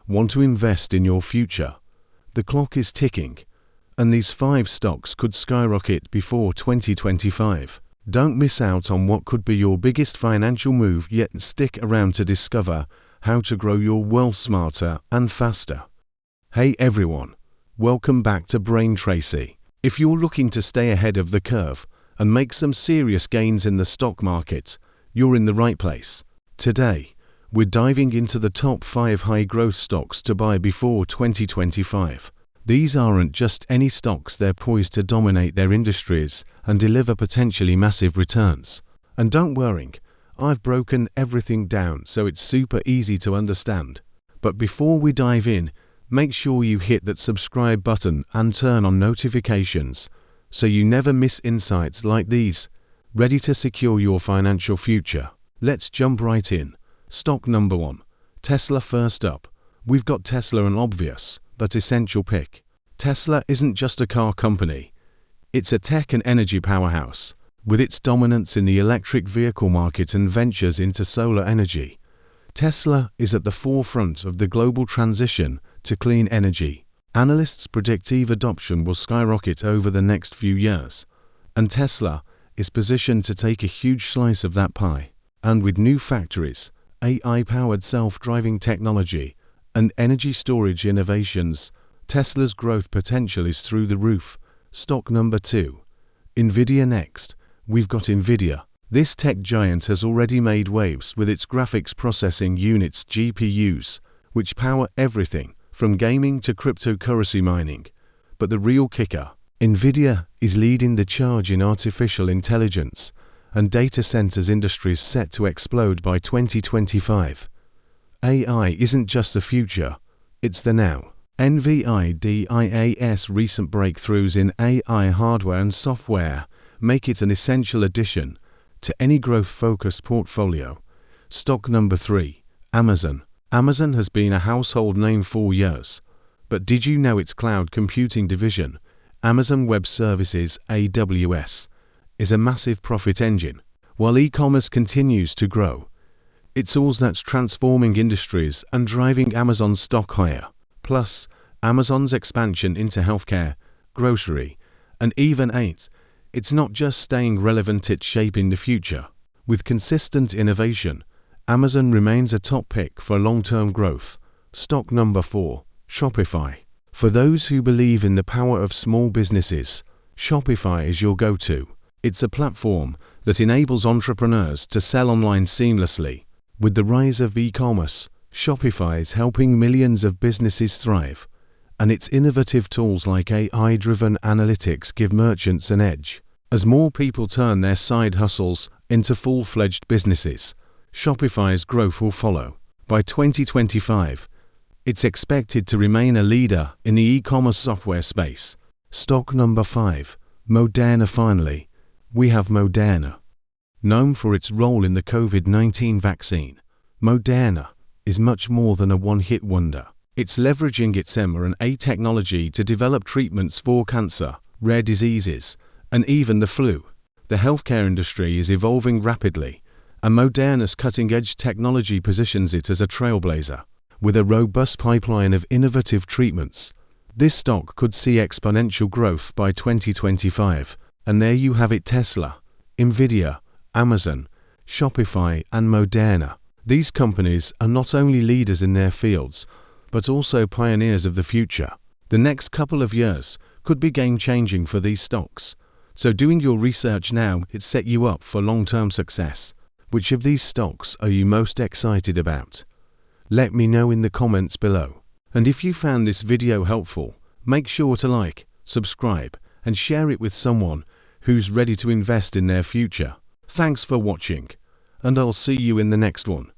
Want to invest in your future? The clock is ticking, and these 5 stocks could skyrocket before 2025. Don't miss out on what could be your biggest financial move yet, and stick around to discover how to grow your wealth smarter and faster. Hey everyone, welcome back to Brain Tracy. If you're looking to stay ahead of the curve and make some serious gains in the stock market, you're in the right place. Today, we're diving into the top 5 high-growth stocks to buy before 2025. These aren't just any stocks, they're poised to dominate their industries and deliver potentially massive returns. And don't worry, I've broken everything down so it's super easy to understand. But before we dive in, make sure you hit that subscribe button and turn on notifications so you never miss insights like these. Ready to secure your financial future? Let's jump right in. Stock number 1. Tesla. First up, we've got Tesla, an obvious but essential pick. Tesla isn't just a car company. It's a tech and energy powerhouse, with its dominance in the electric vehicle market and ventures into solar energy. Tesla is at the forefront of the global transition to clean energy. Analysts predict EV adoption will skyrocket over the next few years, and Tesla is positioned to take a huge slice of that pie. And with new factories, AI-powered self-driving technology, and energy storage innovations, Tesla's growth potential is through the roof. Stock number 2. Nvidia. Next, we've got Nvidia. This tech giant has already made waves with its graphics processing units (GPUs), which power everything from gaming to cryptocurrency mining. But the real kicker, Nvidia is leading the charge in artificial intelligence and data centers, industries set to explode by 2025. AI isn't just the future, it's the now. Nvidia's recent breakthroughs in AI hardware and software make it an essential addition to any growth-focused portfolio. Stock number 3. Amazon. Amazon has been a household name for years, but did you know its cloud computing division, Amazon Web Services (AWS), is a massive profit engine? While e-commerce continues to grow, it's all that's transforming industries and driving Amazon's stock higher. Plus, Amazon's expansion into healthcare, grocery, and even it's not just staying relevant, it's shaping the future. With consistent innovation, Amazon remains a top pick for long-term growth. Stock number 4. Shopify. For those who believe in the power of small businesses, Shopify is your go-to. It's a platform that enables entrepreneurs to sell online seamlessly. With the rise of e-commerce, Shopify is helping millions of businesses thrive, and its innovative tools like AI-driven analytics give merchants an edge. As more people turn their side hustles into full-fledged businesses, Shopify's growth will follow. By 2025, it's expected to remain a leader in the e-commerce software space. Stock number 5. Moderna. Finally, we have Moderna. Known for its role in the COVID-19 vaccine, Moderna is much more than a one-hit wonder. It's leveraging its mRNA technology to develop treatments for cancer, rare diseases, and even the flu. The healthcare industry is evolving rapidly, and Moderna's cutting-edge technology positions it as a trailblazer. With a robust pipeline of innovative treatments, this stock could see exponential growth by 2025. And there you have it: Tesla, Nvidia, Amazon, Shopify, and Moderna. These companies are not only leaders in their fields, but also pioneers of the future. The next couple of years could be game-changing for these stocks. So doing your research now, it set you up for long-term success. Which of these stocks are you most excited about? Let me know in the comments below. And if you found this video helpful, make sure to like, subscribe, and share it with someone who's ready to invest in their future. Thanks for watching, and I'll see you in the next one.